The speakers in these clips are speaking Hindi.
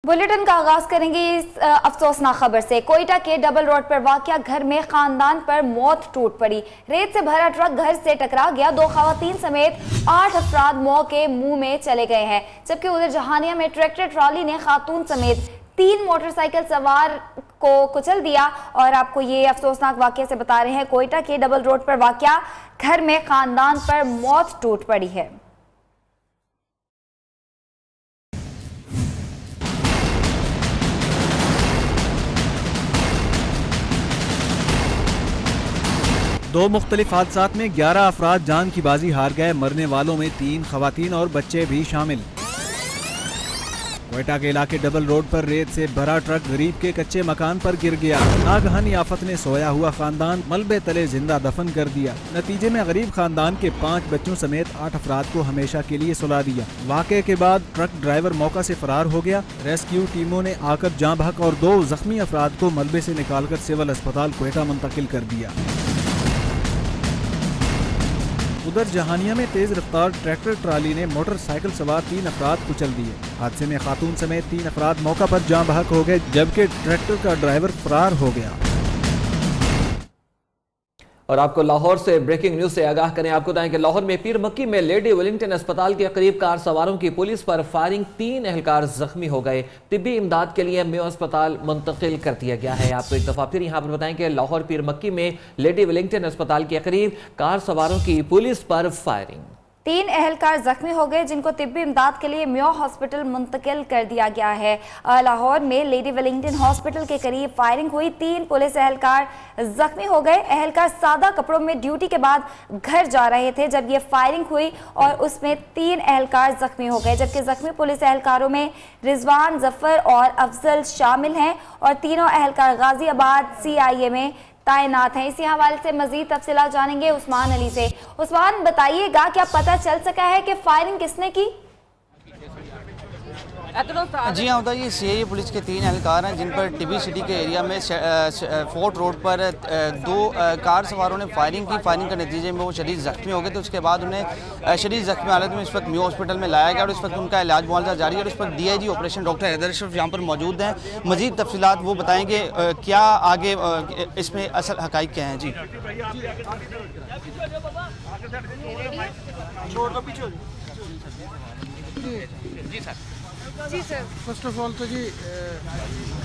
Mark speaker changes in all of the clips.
Speaker 1: बुलेटिन का आगाज करेंगे इस अफसोसनाक खबर से। कोयटा के डबल रोड पर वाकया घर में खानदान पर मौत टूट पड़ी। रेत से भरा ट्रक घर से टकरा गया। 2 खवातीन समेत 8 अफराद मौत के मुंह में चले गए हैं, जबकि उधर जहानिया में ट्रैक्टर ट्रॉली ने खातून समेत 3 मोटरसाइकिल सवार को कुचल दिया। और आपको ये अफसोसनाक वाकया से बता रहे हैं, कोयटा के डबल रोड पर वाकया घर में खानदान पर मौत टूट पड़ी है।
Speaker 2: दो मुख्तलिफ हादसात में 11 अफराद जान की बाजी हार गए। मरने वालों में 3 खवातीन और बच्चे भी शामिल। कोयटा के इलाके डबल रोड पर रेत से भरा ट्रक गरीब के कच्चे मकान पर गिर गया। नागहानी आफत ने सोया हुआ खानदान मलबे तले जिंदा दफन कर दिया। नतीजे में गरीब खानदान के 5 बच्चों समेत 8 अफराद को हमेशा के लिए सुला दिया। वाक़े के बाद ट्रक ड्राइवर मौका से फरार हो गया। रेस्क्यू टीमों ने आकर जाँ बहक और 2 जख्मी अफराद को मलबे से निकालकर सिविल अस्पताल कोयटा मुंतकिल कर दिया। उधर जहानिया में तेज रफ्तार ट्रैक्टर ट्राली ने मोटरसाइकिल सवार 3 अफराद कुचल दिए। हादसे में खातून समेत 3 अफराद मौका पर जाँ बहक हो गए, जबकि ट्रैक्टर का ड्राइवर फरार हो गया।
Speaker 3: और आपको लाहौर से ब्रेकिंग न्यूज से आगाह करें। आपको बताएं कि लाहौर में पीर मक्की में लेडी वेलिंगटन अस्पताल के करीब कार सवारों की पुलिस पर फायरिंग, 3 एहलकार जख्मी हो गए। तिब्बी इमदाद के लिए मेयो अस्पताल मुंतकिल कर दिया गया है। आपको एक दफा फिर यहाँ पर बताएं कि लाहौर पीर मक्की में लेडी वेलिंगटन अस्पताल के करीब कार सवारों की पुलिस पर फायरिंग,
Speaker 1: 3 एहलकार जख्मी हो गए, जिनको तिब्बी इमदाद के लिए मेयो हॉस्पिटल मुंतकिल कर दिया गया है। लाहौर में लेडी वेलिंगटन हॉस्पिटल के करीब फायरिंग हुई, 3 पुलिस एहलकार जख्मी हो गए। एहलकार सादा कपड़ों में ड्यूटी के बाद घर जा रहे थे जब ये फायरिंग हुई और उसमें 3 एहलकार जख्मी हो गए, जबकि जख्मी पुलिस एहलकारों में रिजवान, जफर और अफजल शामिल हैं और तीनों एहलकार गाजियाबाद CIA में तैनात हैं। इसी हवाले से मजीद तफसीलात जानेंगे उस्मान अली से। उस्मान, बताइएगा क्या पता चल सका है कि फायरिंग किसने की?
Speaker 4: जी हाँ, होता ये CIA पुलिस के 3 एहलकार हैं जिन पर टिब्बी सिटी के एरिया में फोर्ट रोड पर 2 कार सवारों ने फायरिंग की। फायरिंग के नतीजे में वो शदीद जख्मी हो गए थे। उसके बाद उन्हें शदीद जख्मी हालत में इस वक्त मेयो हॉस्पिटल में लाया गया और इस वक्त उनका इलाज मुआवजा जारी है। और इस वक्त DIG operation doctor Haider Ashraf यहाँ पर मौजूद हैं। मजीद तफसीलात वो बताएंगे क्या आगे इसमें असल हकाइक क्या हैं। जी
Speaker 5: जी सर, फर्स्ट ऑफ ऑल तो जी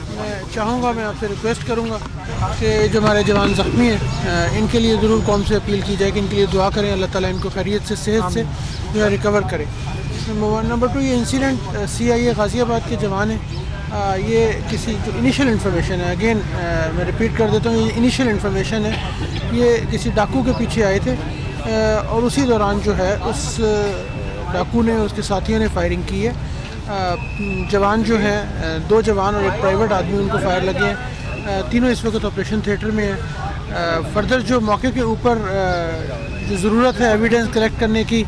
Speaker 5: मैं चाहूँगा, मैं आपसे रिक्वेस्ट करूँगा कि जो हमारे जवान ज़ख्मी हैं इनके लिए ज़रूर कौम से अपील की जाए कि इनके लिए दुआ करें, अल्लाह ताला इनको खैरियत से, सेहत से जो है रिकवर करे। नंबर 1। नंबर 2, ये इंसिडेंट CIA गाज़ियाबाद के जवान हैं। ये किसी जो इनिशियल इन्फॉर्मेशन है, अगेन मैं रिपीट कर देता हूँ, ये इनिशियल इन्फॉर्मेशन है, ये किसी डाकू के पीछे आए थे और उसी दौरान जो है उस डाकू ने, उसके साथियों ने फायरिंग की है। जवान जो हैं 2 जवान और एक प्राइवेट आदमी, उनको फायर लगे हैं। तीनों इस वक्त ऑपरेशन थिएटर में हैं। फर्दर जो मौके के ऊपर जो ज़रूरत है एविडेंस कलेक्ट करने की,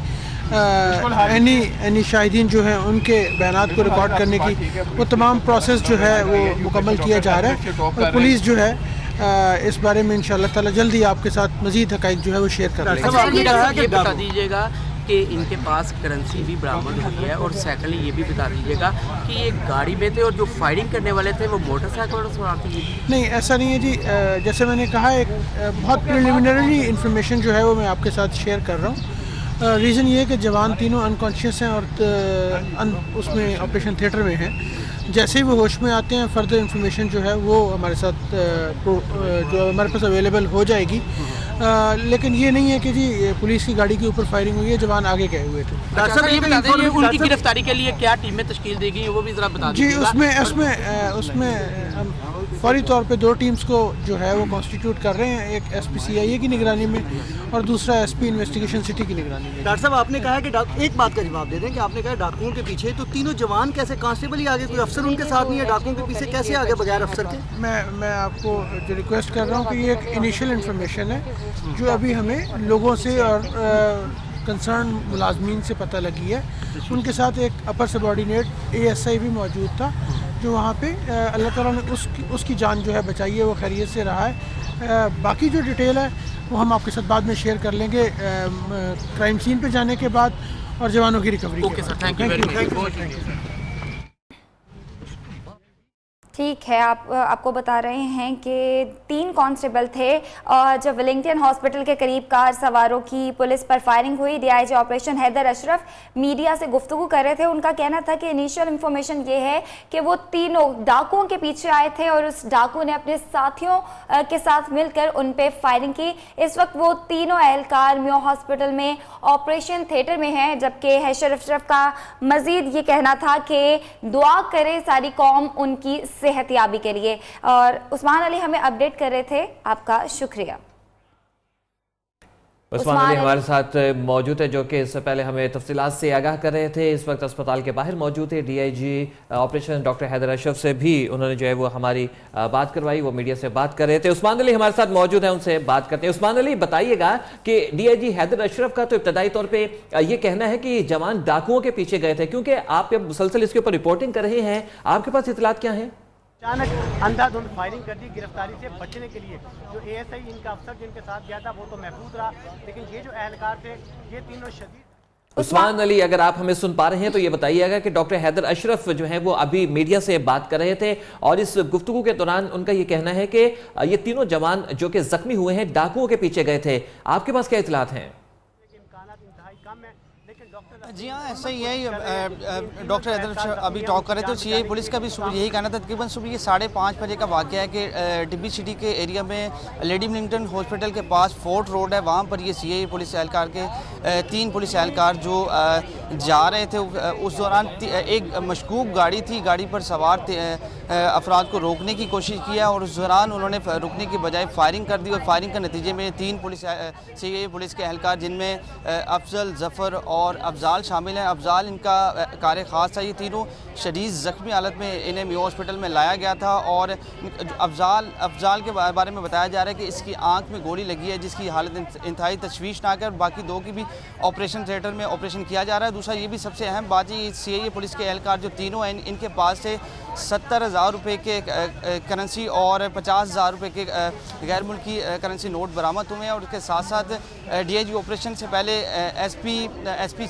Speaker 5: एनी शाहिदीन जो हैं उनके बयानात को रिकॉर्ड करने की, वो तमाम प्रोसेस जो है वो मुकम्मल किया जा रहा है। और पुलिस जो है इस बारे में इंशाअल्लाह ताला जल्दी आपके साथ मज़ीद हक़ाइक़ जो है वो शेयर कर लेंगे।
Speaker 6: ये बता दीजिएगा कि इनके पास करेंसी भी बरामद हुई है और सेकंडली ये भी बता दीजिएगा कि ये गाड़ी में थे और जो फायरिंग करने वाले थे वो मोटरसाइकिल पर सवार थे?
Speaker 5: नहीं, ऐसा नहीं है जी। जैसे मैंने कहा, एक बहुत प्रिलिमिनरी इन्फॉर्मेशन जो है वो मैं आपके साथ शेयर कर रहा हूँ। रीज़न ये है कि जवान तीनों अनकॉन्शियस हैं और उसमें ऑपरेशन थिएटर में हैं। जैसे ही वो होश में आते हैं, फर्दर इन्फॉर्मेशन जो है वो हमारे साथ जो हमारे पास अवेलेबल हो जाएगी। लेकिन ये नहीं है कि जी पुलिस की गाड़ी के ऊपर फायरिंग हुई है, जवान आगे गए हुए थे।
Speaker 6: डॉक्टर साहब, ये बता दीजिए उनकी गिरफ्तारी के लिए क्या टीमें तश्कील दी गई, वो भी ज़रा बता दीजिएगा।
Speaker 5: जी, उसमें फौरी तौर पे 2 टीम्स को जो है वो कॉन्स्टिट्यूट कर रहे हैं, एक SP CIA की निगरानी में और दूसरा SP इन्वेस्टिगेशन सिटी की निगरानी में।
Speaker 7: डॉक्टर साहब, आपने कहा कि एक बात का जवाब दे दें कि आपने कहा डाकुओं के पीछे, तो तीनों जवान कैसे, कांस्टेबल ही आगे, कोई अफसर उनके साथ नहीं है? डाकुओं के पीछे कैसे आगे बगैर अफसर के?
Speaker 5: मैं आपको जो रिक्वेस्ट कर रहा हूँ कि ये एक इनिशियल इन्फॉर्मेशन है जो अभी हमें लोगों से और कंसर्न मुलाजमीन से पता लगी है। उनके साथ एक अपर सबऑर्डिनेट ASI भी मौजूद था जो वहाँ पे अल्लाह ताला ने उसकी जान जो है बचाई है, वो खैरियत से रहा है। बाकी जो डिटेल है वो हम आपके साथ बाद में शेयर कर लेंगे क्राइम सीन पे जाने के बाद और जवानों की recovery.
Speaker 6: Okay sir, thank you very much.
Speaker 1: ठीक है, आपको बता रहे हैं कि 3 कांस्टेबल थे जब वेलिंगटन हॉस्पिटल के करीब कार सवारों की पुलिस पर फायरिंग हुई। DIG operation Haider Ashraf media से गुफ्तगू कर रहे थे। उनका कहना था कि इनिशियल इंफॉर्मेशन ये है कि वो तीनों डाकुओं के पीछे आए थे और उस डाकू ने अपने साथियों के साथ मिलकर उन पे फायरिंग की। इस वक्त वो तीनों एहलकार मेयो हॉस्पिटल में ऑपरेशन थिएटर में हैं, जबकि हैदर अशरफ का मजीद ये कहना था कि दुआ करे सारी कौम उनकी सेहतयाबी के लिए। और उस्मान अली हमें अपडेट कर रहे थे, आपका शुक्रिया।
Speaker 3: उस्मान अली हमारे साथ मौजूद है, जो कि इससे पहले हमें तफसीलात से आगाह कर रहे थे। इस वक्त अस्पताल के बाहर मौजूद है DIG operation doctor Haider Ashraf से भी उन्होंने जो है वो हमारी बात करवाई, वो मीडिया से बात कर रहे थे। उस्मान अली हमारे साथ मौजूद है, उनसे बात करते हैं। उस्मान अली, बताइएगा कि डीआईजी हैदर अशरफ का तो इब्तदाई तौर पर यह कहना है कि जवान डाकुओं के पीछे गए थे, क्योंकि आप जब मुसलसल इसके ऊपर रिपोर्टिंग कर रहे हैं, आपके पास इतलात क्या है?
Speaker 8: अचानक अंधाधुंध फायरिंग कर दी गिरफ्तारी से बचने के लिए। जो एएसआई इनका अफसर जिनके साथ गया था वो तो महफूज रहा, लेकिन ये जो एहलकार थे ये तीनों शदीद।
Speaker 3: उस्मान अली, अगर आप हमें सुन पा रहे हैं तो ये बताइएगा कि डॉक्टर हैदर अशरफ जो है वो अभी मीडिया से बात कर रहे थे और इस गुफ्तगू के दौरान उनका ये कहना है कि ये तीनों जवान जो कि जख्मी हुए हैं डाकुओं के पीछे गए थे। आपके पास क्या इतलात हैं?
Speaker 4: जी हाँ, ऐसा ही है। डॉक्टर हैदर अभी टॉक कर रहे थे, सीआई पुलिस का भी सुबह यही कहना था। तकरीबन सुबह ये 5:30 बजे का वाक़या है कि टिब्बी सिटी के एरिया में लेडी विलिंगटन हॉस्पिटल के पास फोर्ट रोड है, वहाँ पर ये सीआई पुलिस एहलकार के 3 पुलिस एहलकार जो जा रहे थे, उस दौरान एक मशकूक गाड़ी थी, गाड़ी पर सवार अफराद को रोकने की कोशिश किया और उस दौरान उन्होंने रुकने की बजाय फायरिंग कर दी और फायरिंग के नतीजे में 3 सीआई पुलिस के एहलकार, जिनमें अफजल, जफ़र और अफजाल शामिल हैं। अफजाल इनका कार्य ख़ास था। ये तीनों शदीद ज़ख्मी हालत में इन्हें मेयो हॉस्पिटल में लाया गया था और अफजाल के बारे में बताया जा रहा है कि इसकी आंख में गोली लगी है, जिसकी हालत इंतहाई तशवीशनाक है और बाकी 2 की भी ऑपरेशन थिएटर में ऑपरेशन किया जा रहा है। दूसरा ये भी सबसे अहम बात, ये सीआईए पुलिस के एहलकार जो तीनों हैं, इनके पास से 70,000 रुपये के करेंसी और 50,000 रुपये के गैर मुल्की करेंसी नोट बरामद हुए हैं। और उसके साथ साथ डीआईजी ऑपरेशन से पहले एसपी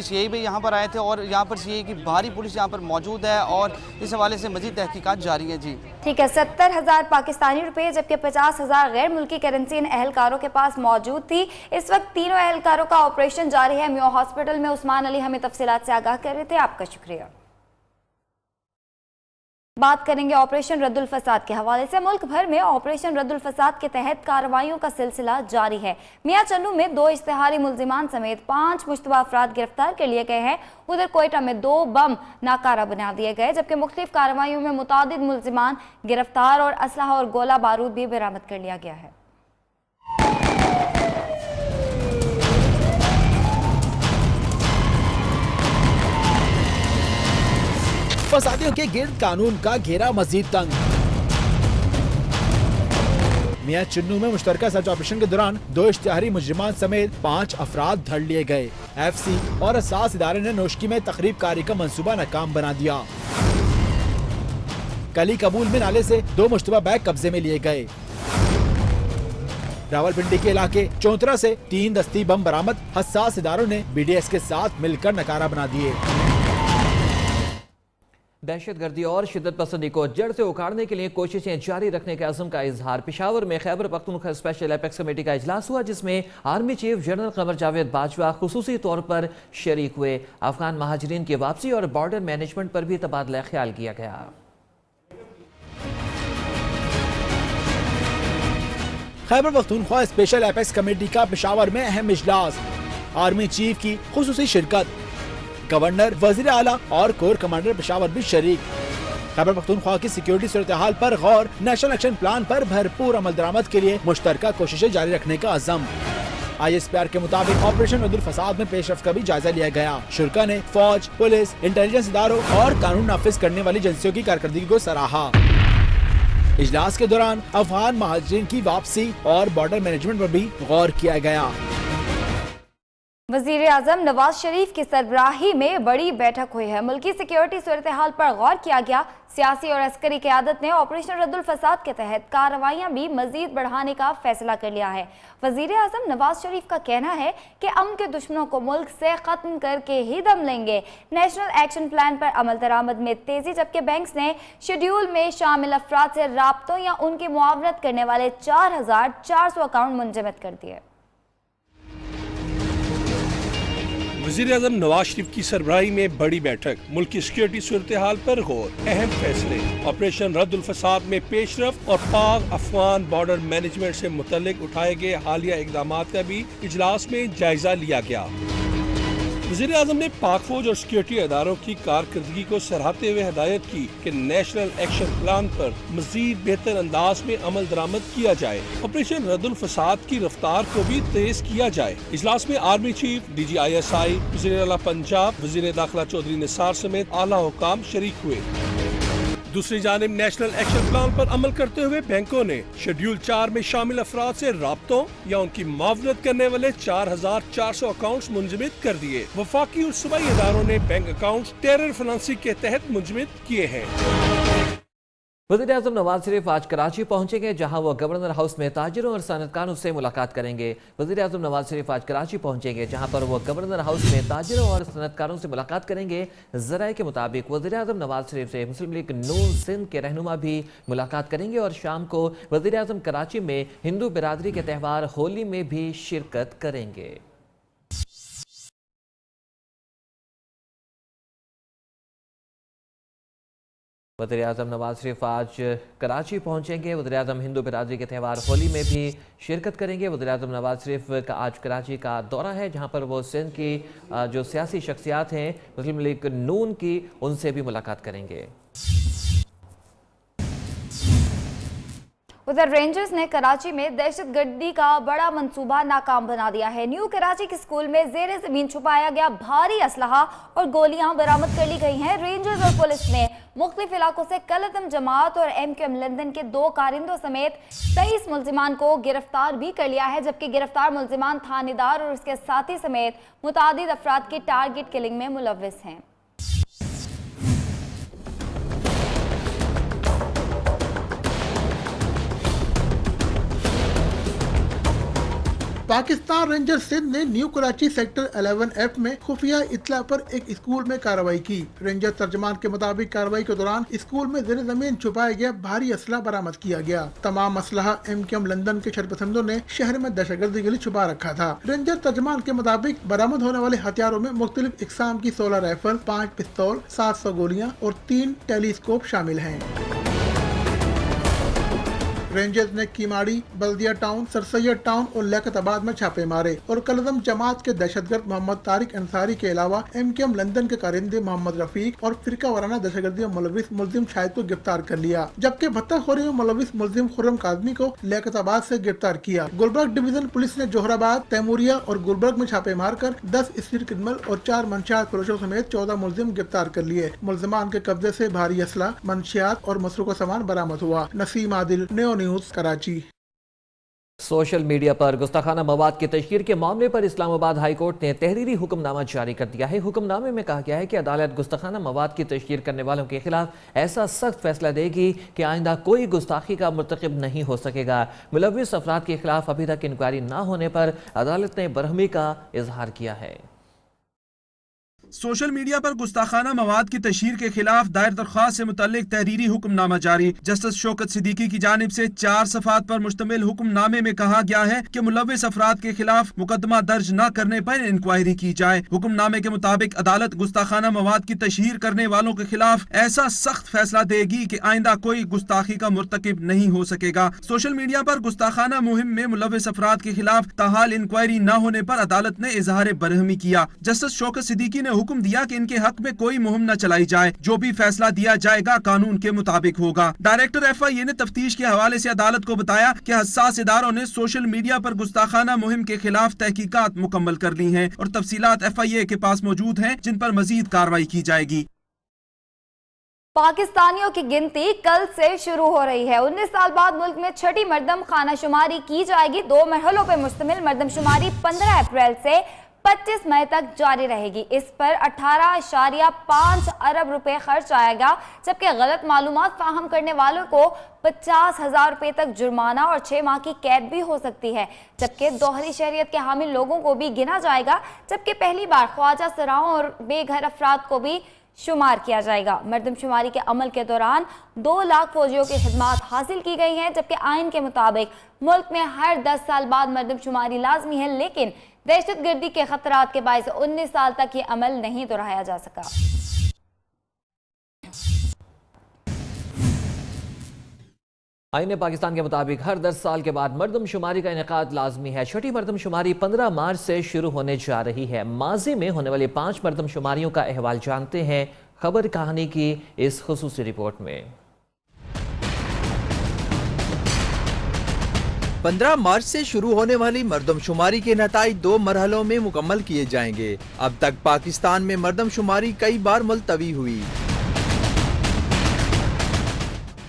Speaker 4: सीआई भी यहाँ पर आए थे और यहाँ पर सीआई की भारी पुलिस यहाँ पर मौजूद है और इस हवाले से मजीद तहकीकात जारी है। जी
Speaker 1: ठीक है, 70,000 पाकिस्तानी रुपए जबकि 50,000 गैर मुल्की करेंसी इन एहलकारों के पास मौजूद थी। इस वक्त तीनों एहलकारों का ऑपरेशन जारी है मेयो हॉस्पिटल में। उस्मान अली हमें तफसीलात से आगाह कर रहे थे, आपका शुक्रिया। बात करेंगे ऑपरेशन रद्दुल फसाद के हवाले से। मुल्क भर में ऑपरेशन रद्दुल फसाद के तहत कार्रवाइयों का सिलसिला जारी है। मियां चन्नू में 2 इश्तिहारी मुल्जिमान समेत 5 मुश्तबा अफराद गिरफ्तार कर लिए गए हैं। उधर कोयटा में 2 बम नाकारा बना दिए गए, जबकि मुख्तलिफ कार्रवाइयों में मुतादिद मुल्जिमान गिरफ्तार और असलहा और गोला बारूद भी बरामद कर लिया गया है।
Speaker 2: फसादियों के गिर्द कानून का घेरा मजीद तंग। मियां चन्नू में मुश्तरका सर्च ऑपरेशन के दौरान 2 इश्तिहारी मुजरिमान समेत 5 अफराद धर लिए गए। एफसी और असास इदारे ने नोशकी में तकरीब कारी का मंसूबा नाकाम बना दिया। कली कबूल में नाले से 2 मुश्तबा बैग कब्जे में लिए गए। रावलपिंडी के इलाके चौतरा से 3 दस्ती बम बरामद। हसास इदारों ने BDS के साथ मिलकर नकारा बना दिए।
Speaker 3: दहशतगर्दी और शिद्दत पसंदी को जड़ से उखाड़ने के लिए कोशिशें जारी रखने के अज़्म का इजहार। पेशावर में Khyber Pakhtunkhwa special apex committee का इजलास हुआ, जिसमें army chief general Qamar Javed Bajwa खुसूसी तौर पर शरीक हुए। अफगान महाजरीन की वापसी और बॉर्डर मैनेजमेंट पर भी तबादला ख्याल किया गया।
Speaker 2: Khyber Pakhtunkhwa special apex committee का पेशावर में अहम इजलास। आर्मी चीफ की खुसूसी शिरकत। गवर्नर, वजीर आला और कोर कमांडर पेशावर भी शरीक। खैबर पख्तूनख्वा की सिक्योरिटी सूरत हाल पर गौर। नेशनल एक्शन प्लान पर भरपूर अमल दरामद के लिए मुश्तरका कोशिशें जारी रखने का अज़म। ISPR के मुताबिक ऑपरेशन रद्दुल फसाद में पेशरफ्त का भी जायजा लिया गया। शुरा ने फौज, पुलिस, इंटेलिजेंस इदारों और कानून नाफिज करने वाली एजेंसियों की कारकर्दगी को सराहा। इजलास के दौरान अफगान महाजरीन की वापसी और बॉर्डर मैनेजमेंट पर भी गौर किया गया।
Speaker 1: वजीर आजम नवाज शरीफ की सरबराही में बड़ी बैठक हुई है। मुल्की सिक्योरिटी सूरत हाल पर गौर किया गया। सियासी और अस्करी क़यादत ने ऑपरेशन रद्दुल फसाद के तहत कार्रवाइयां भी मजीद बढ़ाने का फैसला कर लिया है। वजीर आजम नवाज शरीफ का कहना है कि अमन के दुश्मनों को मुल्क से खत्म करके ही दम लेंगे। नेशनल एक्शन प्लान पर अमल दरामद में तेजी, जबकि बैंक्स ने शेड्यूल में शामिल अफराद से राब्तों या उनकी मुआवनत करने वाले 4400 अकाउंट मुंजमद कर दिए।
Speaker 9: वज़ीर आज़म नवाज शरीफ की सरबराही में बड़ी बैठक, मुल्क की सिक्योरिटी सूरत हाल पर गौर, अहम फैसले, ऑपरेशन रद्दुल फसाद में पेशरफ और पाक अफगान बॉर्डर मैनेजमेंट से मुतल्लिक उठाए गए हालिया इकदाम का भी इजलास में जायजा लिया गया। वज़ीर आज़म ने पाक फौज और सिक्योरिटी अदारों की कारकर्दगी को सराहते हुए हिदायत की कि नेशनल एक्शन प्लान पर मजीद बेहतर अंदाज में अमल दरामद किया जाए, ऑपरेशन रद्दुल फसाद की रफ्तार को भी तेज किया जाए। इजलास में आर्मी चीफ, DGISI, वज़ीर आला पंजाब, वज़ीर दाखिला चौधरी निसार समेत आला हुकाम शरीक हुए। दूसरी जानिब नेशनल एक्शन प्लान पर अमल करते हुए बैंकों ने शेड्यूल 4 में शामिल अफराद से राब्तों या उनकी मुआवनत करने वाले 4400 अकाउंट्स मुंजमद कर दिए। वफाकी और सूबाई इदारों ने बैंक अकाउंट्स टेरर फाइनेंसिंग के तहत मुंजमद किए हैं।
Speaker 3: वज़ीर आज़म नवाज शरीफ आज कराची पहुंचेंगे, जहां वो गवर्नर हाउस में ताजिरों और सनतकारों से मुलाकात करेंगे। वज़ीर आज़म नवाज शरीफ आज कराची पहुंचेंगे, जहां पर वो गवर्नर हाउस में ताजिरों और सनतकारों से मुलाकात करेंगे। ज़राए के मुताबिक वज़ीर आज़म नवाज शरीफ से मुस्लिम लीग नून सिंध के रहनुमा भी मुलाकात करेंगे और शाम को वज़ीर आज़म कराची में हिंदू बिरादरी के त्यौहार होली में भी शिरकत करेंगे। वज़ीर आज़म नवाज शरीफ आज कराची पहुंचेंगे। वज़ीर आज़म हिंदू बिरादरी के त्यौहार होली में भी शिरकत करेंगे। वज़ीर आज़म नवाज शरीफ का आज कराची का दौरा है, जहां पर वो सिंध की जो सियासी शख्सियात हैं मुस्लिम लीग नून की, उनसे भी मुलाकात करेंगे।
Speaker 1: उधर रेंजर्स ने कराची में दहशतगर्दी का बड़ा मंसूबा नाकाम बना दिया है। न्यू कराची के स्कूल में जेर जमीन छुपाया गया भारी असलहा और गोलियां बरामद कर ली गई हैं। रेंजर्स और पुलिस ने मुख्तलिफ इलाकों से कलअदम जमात और MQM लंदन के 2 कारिंदों समेत 23 मुल्जिमान को गिरफ्तार भी कर लिया है, जबकि गिरफ्तार मुल्जिमान थानेदार और उसके साथी समेत मुतादिद अफराद की टारगेट किलिंग में मुलव्विस हैं।
Speaker 5: पाकिस्तान रेंजर सिंध ने न्यू कराची सेक्टर 11F में खुफिया इत्तला पर एक स्कूल में कार्रवाई की। रेंजर तर्जमान के मुताबिक कार्रवाई के दौरान स्कूल में ज़ेर ज़मीन छुपाया गया भारी असला बरामद किया गया। तमाम असलहा MQM लंदन के शरपसंदों ने शहर में दहशतगर्दी के लिए छुपा रखा था। रेंजर तर्जमान के मुताबिक बरामद होने वाले हथियारों में मुख्तलिफ इकसाम की 16 राइफल, 5 पिस्तौल, 700 गोलियां और 3 टेलीस्कोप शामिल हैं। रेंजर्स ने कीमाड़ी, बल्दिया टाउन, सरसैयद टाउन और लियाकताबाद में छापे मारे और कलअदम जमात के दहशतगर्द मोहम्मद तारिक अंसारी के अलावा MQM लंदन के कारिंदे मोहम्मद रफीक और फिरका वाराना दहशतगर्दी में मुलव्विस मुल्जिम शाहिद को गिरफ्तार कर लिया, जबकि भत्ताखोरी में मुलव्विस मुल्जिम खुर्रम काज़मी को लियाकताबाद से गिरफ्तार किया। गुलबर्ग डिवीजन पुलिस ने जोहराबाद, तैमूरिया और गुलबर्ग में छापे मारकर 10 स्ट्रीट क्रिमिनल और 4 मंशियात फरोशों समेत 14 मुल्जिम गिरफ्तार कर लिए। मुल्जिमान के कब्जे से भारी असला, मंशियात और मसरूका सामान बरामद हुआ। Naseem Adil, Neo News, Karachi.
Speaker 3: Social media पर गुस्ताखाना मवाद की तशहीर के मामले पर इस्लामाबाद हाई कोर्ट ने तहरीरी हुक्मनामा जारी कर दिया है। हुक्मनामे में कहा गया है कि अदालत गुस्ताखाना मवाद की तशहीर करने वालों के खिलाफ ऐसा सख्त फैसला देगी कि आइंदा कोई गुस्ताखी का मुर्तकिब नहीं हो सकेगा। मुलव्विस अफराद के खिलाफ अभी तक इंक्वायरी न होने पर अदालत ने बरहमी का इजहार किया है।
Speaker 10: सोशल मीडिया पर गुस्ताखाना मवाद की तशहीर के खिलाफ दायर दरख्वास्त से मुतल्लिक तहरीरी हुक्मनामा जारी। जस्टिस शौकत सिद्दीकी की जानिब से 4 सफ़ात पर मुश्तमिल हुक्मनामे में कहा गया है कि मुलव्विस अफराद के खिलाफ मुकदमा दर्ज न करने पर इंक्वायरी की जाए। हुक्मनामे के मुताबिक अदालत गुस्ताखाना मवाद की तशहीर करने वालों के खिलाफ ऐसा सख्त फैसला देगी कि आइंदा कोई गुस्ताखी का मुर्तकिब नहीं हो सकेगा। सोशल मीडिया पर गुस्ताखाना मुहिम में मुलव्विस अफराद के खिलाफ ताहाल इंक्वायरी न होने पर अदालत ने इजहार बरहमी किया। जस्टिस शौकत सिद्दीकी ने हुक्म दिया कि इनके हक में कोई मुहिम न चलाई जाए, जो भी फैसला दिया जाएगा कानून के मुताबिक होगा। डायरेक्टर FIA ने तफ्तीश के हवाले से अदालत को बताया कि हसास इदारों ने सोशल मीडिया पर गुस्ताखाना मुहिम के खिलाफ तहकीकात मुकम्मल कर ली हैं और तफसीलात FIA के पास मौजूद हैं, जिन पर मजीद कार्रवाई की जाएगी।
Speaker 1: पाकिस्तानियों की गिनती कल से शुरू हो रही है। 19 साल बाद मुल्क में छठी मरदम खानाशुमारी की जाएगी। 2 मरहलों पर मुश्तमिल मरदमशुमारी 15 अप्रैल से 25 मई तक जारी रहेगी। इस पर 18.5 अरब रुपए खर्च आएगा, जबकि गलत मालूमात फाहम करने वालों को 50,000 रुपए तक जुर्माना और 6 माह की कैद भी हो सकती है। जबकि दोहरी शहरियत के हामिल लोगों को भी गिना जाएगा, जबकि पहली बार ख्वाजा सराओं और बेघर अफराद को भी शुमार किया जाएगा। मरदमशुमारी के अमल के दौरान 2 लाख फौजियों की खिदमात हासिल की गई हैं, जबकि आइन के मुताबिक मुल्क में हर 10 साल बाद मरदमशुमारी लाजमी है, लेकिन दहशतगर्दी के खतरात के बायस 19 साल तक ये अमल नहीं दोहराया जा सका।
Speaker 3: आईन पाकिस्तान के मुताबिक हर 10 साल के बाद मरदमशुमारी का इनेकाद लाजमी है। छठी मरदमशुमारी 15 मार्च से शुरू होने जा रही है। माजी में होने वाली 5 मरदमशुमारियों का अहवाल जानते हैं खबर कहानी की इस खुसूसी रिपोर्ट में।
Speaker 11: 15 मार्च से शुरू होने वाली मरदमशुमारी के नताइज 2 मरहलों में मुकम्मल किए जाएंगे। अब तक पाकिस्तान में मरदमशुमारी कई बार मुलतवी हुई।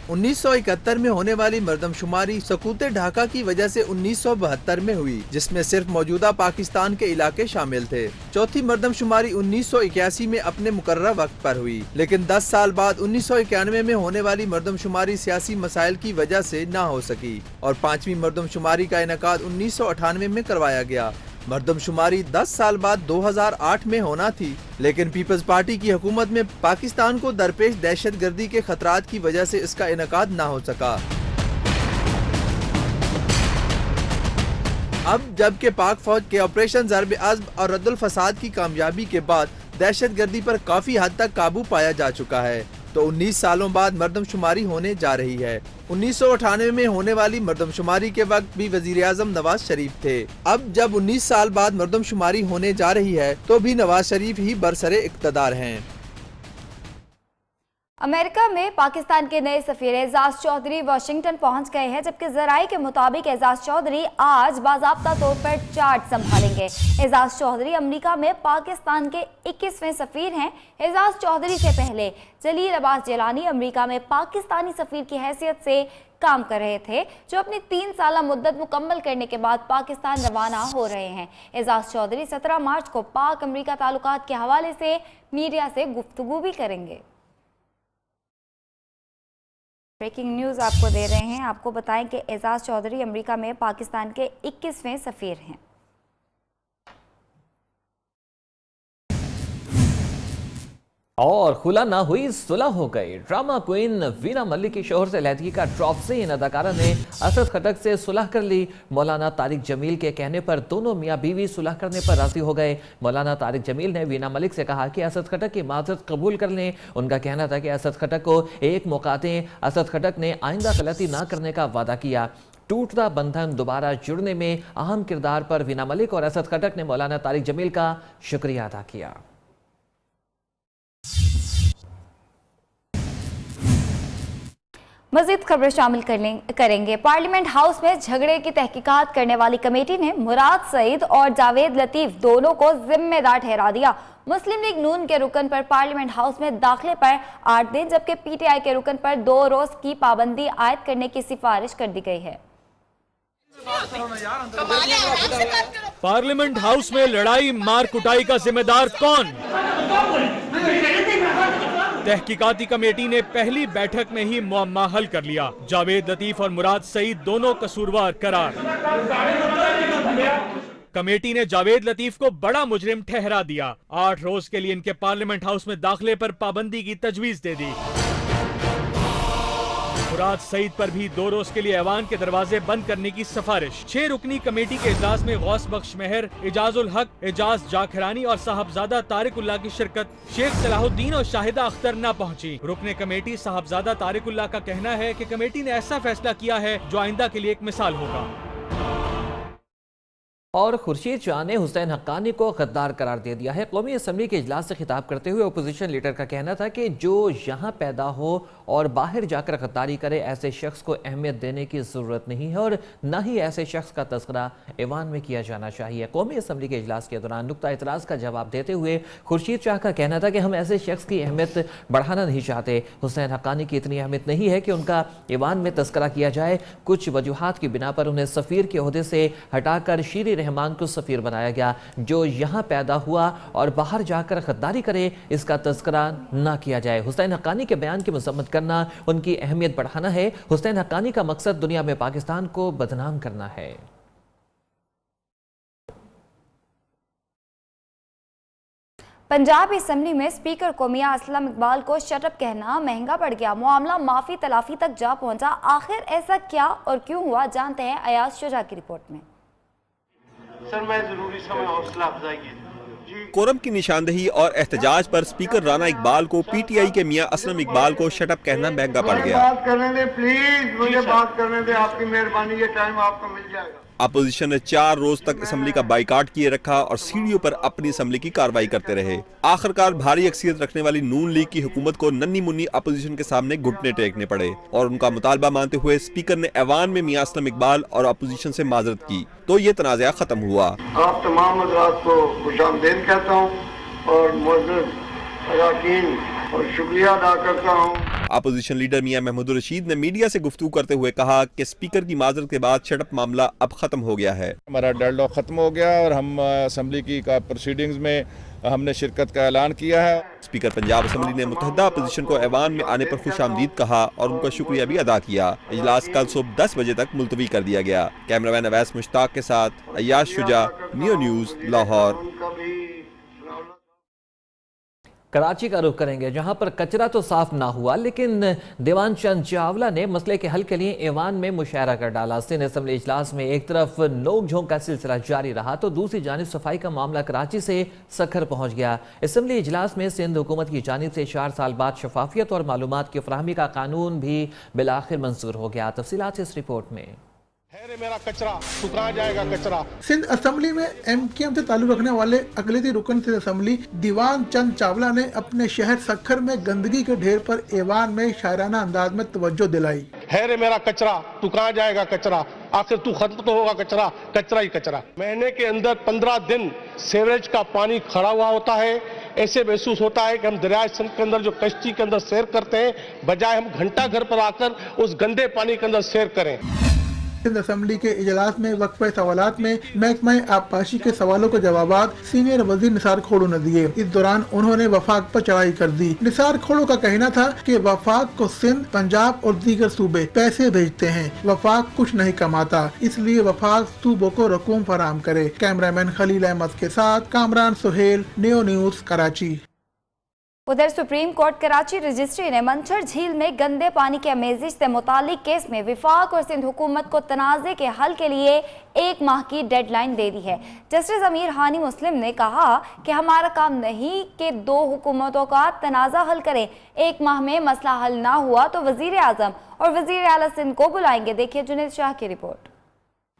Speaker 11: 1971 में होने वाली मरदमशुमारी सकूते ढाका की वजह से 1972 में हुई, जिसमें सिर्फ मौजूदा पाकिस्तान के इलाके शामिल थे। चौथी मरदमशुमारी 1981 में अपने मुकर्रर वक्त पर हुई, लेकिन 10 साल बाद 1991 में होने वाली मरदमशुमारी सियासी मसाइल की वजह से न हो सकी और 5वीं मरदमशुमारी का इनेकाद 1998 में करवाया गया। मरदमशुमारी 10 साल बाद 2008 में होना थी, लेकिन पीपल्स पार्टी की हुकूमत में पाकिस्तान को दरपेश दहशतगर्दी के खतरात की वजह से इसका इनेकाद ना हो सका। अब जबकि पाक फौज के ऑपरेशन ज़र्ब अज़्ब और रद्दुल फसाद की कामयाबी के बाद दहशतगर्दी पर काफी हद तक काबू पाया जा चुका है, तो 19 सालों बाद मरदमशुमारी होने जा रही है। 1998 में होने वाली मरदमशुमारी के वक्त भी वजीर आज़म नवाज शरीफ थे। अब जब 19 साल बाद मरदमशुमारी होने जा रही है, तो भी नवाज शरीफ ही बरसरे इक़्तिदार हैं।
Speaker 1: अमेरिका में पाकिस्तान के नए सफीर एजाज चौधरी वाशिंगटन पहुंच गए हैं, जबकि जराये के मुताबिक एजाज चौधरी आज बाज़ाब्ता तौर पर चार्ज संभालेंगे। एजाज चौधरी अमेरिका में पाकिस्तान के 21वें सफीर हैं। एजाज चौधरी से पहले जलील अब्बास जिलानी अमेरिका में पाकिस्तानी सफीर की हैसियत से काम कर रहे थे, जो अपनी 3 साल मुद्दत मुकम्मल करने के बाद पाकिस्तान रवाना हो रहे हैं। एजाज चौधरी 17 मार्च को पाक अमेरिका ताल्लुकात के हवाले से मीडिया से गुफ्तगू भी करेंगे। ब्रेकिंग न्यूज़ आपको दे रहे हैं। आपको बताएं कि एजाज चौधरी अमेरिका में पाकिस्तान के 21वें सफीर हैं।
Speaker 3: और खुला ना हुई सुलह हो गई। ड्रामा क्वीन वीना मलिक की शोहर से लहदगी का ड्रॉप से इन अदाकारा ने असद खटक से सुलह कर ली। मौलाना तारिक जमील के कहने पर दोनों मियाँ बीवी सुलह करने पर राजी हो गए। मौलाना तारिक जमील ने वीना मलिक से कहा कि असद खटक की माजरत कबूल कर लें। उनका कहना था कि असद खटक को एक मौका दें। असद खटक ने आइंदा गलती ना करने का वादा किया। टूटता बंधन दोबारा जुड़ने में अहम किरदार पर वीना मलिक और असद खटक ने मौलाना तारिक जमील का शुक्रिया अदा किया।
Speaker 1: मज़ीद खबरें शामिल करेंगे। पार्लियामेंट हाउस में झगड़े की तहकीकात करने वाली कमेटी ने मुराद सईद और जावेद लतीफ़ दोनों को जिम्मेदार ठहरा दिया। मुस्लिम लीग नून के रुकन पर पार्लियामेंट हाउस में दाखिले पर 8 दिन, जबकि पीटीआई के रुकन पर 2 रोज की पाबंदी आयद करने की सिफारिश कर दी गई है।
Speaker 12: पार्लियामेंट हाउस में लड़ाई मार कुटाई का जिम्मेदार कौन? तहकीकाती कमेटी ने पहली बैठक में ही मुअम्मा हल कर लिया। जावेद लतीफ और मुराद सईद दोनों कसूरवार करार। कमेटी ने जावेद लतीफ को बड़ा मुजरिम ठहरा दिया। 8 रोज के लिए इनके पार्लियामेंट हाउस में दाखिले पर पाबंदी की तजवीज दे दी। मुराद सईद पर भी 2 रोज के लिए ऐवान के दरवाजे बंद करने की सिफारिश। 6 रुकनी कमेटी के इजलास में गौस बख्श मेहर, एजाजुल हक, एजाज जाखरानी और साहबजादा तारिकुल्लाह की शिरकत। शेख सलाहुद्दीन और शाहिदा अख्तर न पहुंची। रुकने कमेटी साहबजादा तारिकुल्लाह का कहना है कि कमेटी ने ऐसा फैसला किया है जो आइंदा के लिए एक मिसाल होगा।
Speaker 3: और खुर्शीद शाह ने हुसैन हक्कानी को गद्दार करार दे दिया है। कौमी असम्बली के इजलास से खिताब करते हुए अपोजिशन लीडर का कहना था कि जो यहाँ पैदा हो और बाहर जाकर गद्दारी करे, ऐसे शख्स को अहमियत देने की ज़रूरत नहीं है और न ही ऐसे शख्स का तस्करा ऐवान में किया जाना चाहिए। कौमी असम्बली के इजलास के दौरान नुक्ता एतराज़ का जवाब देते हुए खुर्शीद शाह का कहना था कि हम ऐसे शख्स की अहमियत बढ़ाना नहीं चाहते। हुसैन हक्कानी की इतनी अहमियत नहीं है कि उनका ऐवान में तस्करा किया जाए। कुछ वजूहात की बिना पर उन्हें सफ़ीर के ओहदे से हटाकर शीरी मेहमान को सफीर बनाया गया। जो यहाँ पैदा हुआ और बाहर जाकर गद्दारी करे, इसका तज़किरा ना किया जाए। हुसैन हक्कानी के बयान की मज़म्मत करना, उनकी अहमियत बढ़ाना है। हुसैन हक्कानी का मकसद दुनिया में पाकिस्तान को बदनाम करना है।
Speaker 1: पंजाब असम्बली में स्पीकर को मियां असलम इकबाल को शटअप कहना महंगा पड़ गया। मामला माफी तलाफी तक जा पहुंचा। आखिर ऐसा क्या और क्यों हुआ, जानते हैं अयाज शुजा की रिपोर्ट में।
Speaker 8: सर मैं जरूरी समय हौसला अफजाई की
Speaker 13: कोरम की निशानदेही और एहतजाज पर स्पीकर राना इकबाल को पीटीआई के मियां असलम इकबाल को शटअप कहना महंगा पड़ गया।
Speaker 8: बात करने दे प्लीज, मुझे बात करने दे, आपकी मेहरबानी, ये टाइम आपको मिल जाएगा।
Speaker 13: अपोजिशन ने 4 रोज तक असम्बली का बाइकाट किए रखा और सीढ़ियों पर अपनी असम्बली की कार्रवाई करते रहे। आखिरकार भारी अक्सियत रखने वाली नून लीग की हुकूमत को नन्ही मुन्नी अपोजिशन के सामने घुटने टेकने पड़े और उनका मुतालबा मानते हुए स्पीकर ने ऐवान में मियां असलम इकबाल और अपोजिशन से माजरत की तो ये तनाज़ा खत्म हुआ।
Speaker 8: आप तमाम हज़रात को खुशामदीद कहता हूँ और मुअज़्ज़ज़ अरकान और शुक्रिया अदा करता हूँ।
Speaker 13: अपोजिशन लीडर मियां महमूद रशीद ने मीडिया से गुफ्तगू करते हुए कहा कि स्पीकर की माजरत के बाद शटअप मामला अब खत्म हो गया है।
Speaker 14: हमारा डेडलॉक खत्म हो गया और हम असम्बली की प्रोसीडिंग्स में हमने शिरकत का ऐलान किया है।
Speaker 13: स्पीकर पंजाब असम्बली ने मुतहदा अपोजिशन को ऐवान में आने पर खुशामदीद कहा और उनका शुक्रिया भी अदा किया। इजलास कल सुबह 10 बजे तक मुलतवी कर दिया गया। कैमरामैन अवैस मुश्ताक के साथ अयाज शुजा, नियो न्यूज़, लाहौर।
Speaker 3: कराची का रुख करेंगे, जहां पर कचरा तो साफ ना हुआ लेकिन दीवान चंद चावला ने मसले के हल के लिए ऐवान में मुशायरा कर डाला। सिंध असम्बली इजलास में एक तरफ नोक झोंक का सिलसिला जारी रहा तो दूसरी जानिब सफाई का मामला कराची से सखर पहुंच गया। असम्बली इजलास में सिंध हुकूमत की जानिब से 4 साल बाद शफाफियत और मालूमात की फराहमी का कानून भी बिलाखिर मंजूर हो गया। तफसीलात इस रिपोर्ट में।
Speaker 14: मेरा कचरा सुखा जाएगा कचरा।
Speaker 5: सिंध असम्बली में एमकेएम से ताल्लुक रखने वाले अक़लियती रुकन सिंध असम्बली दीवान चंद चावला ने अपने शहर सखर में गंदगी के ढेर पर ऐवान में शायराना अंदाज में तवज्जो दिलाई।
Speaker 14: है रे मेरा कचरा, तू कहाँ जाएगा कचरा, आखिर तू खत्म तो होगा कचरा, कचरा ही कचरा। महीने के अंदर 15 दिन सीवरेज का पानी खड़ा हुआ होता है। ऐसे महसूस होता है कि हम दरियाए सिंध के अंदर जो कश्ती के अंदर सैर करते हैं, बजाय हम घंटा घर पर आकर उस गंदे पानी के अंदर सैर करें।
Speaker 5: सिंध असम्बली के इजलास में वक्फे सवालात में महकमा आबपाशी के सवालों के जवाबात सीनियर वजीर निसार खोड़ो ने दिए। इस दौरान उन्होंने वफाक पर चढ़ाई कर दी। निसार खोड़ो का कहना था कि वफाक को सिंध, पंजाब और दीगर सूबे पैसे भेजते हैं, वफाक कुछ नहीं कमाता, इसलिए वफाक सूबों को रकूम फराम करे। कैमरामैन खलील अहमद के साथ कामरान सुहेल, नियो न्यूज़, कराची।
Speaker 1: उधर सुप्रीम कोर्ट कराची रजिस्ट्री ने मंछर झील में गंदे पानी के अमेजिश से मुतालिक केस में विफाक और सिंध हुकूमत को तनाज़े के हल के लिए 1 माह की डेडलाइन दे दी है। जस्टिस अमीर हानी मुस्लिम ने कहा कि हमारा काम नहीं कि 2 हुकूमतों का तनाज़ा हल करें। 1 माह में मसला हल ना हुआ तो वजीर आज़म और वजीर आला सिंध को बुलाएंगे। देखिए जुनेद शाह की report.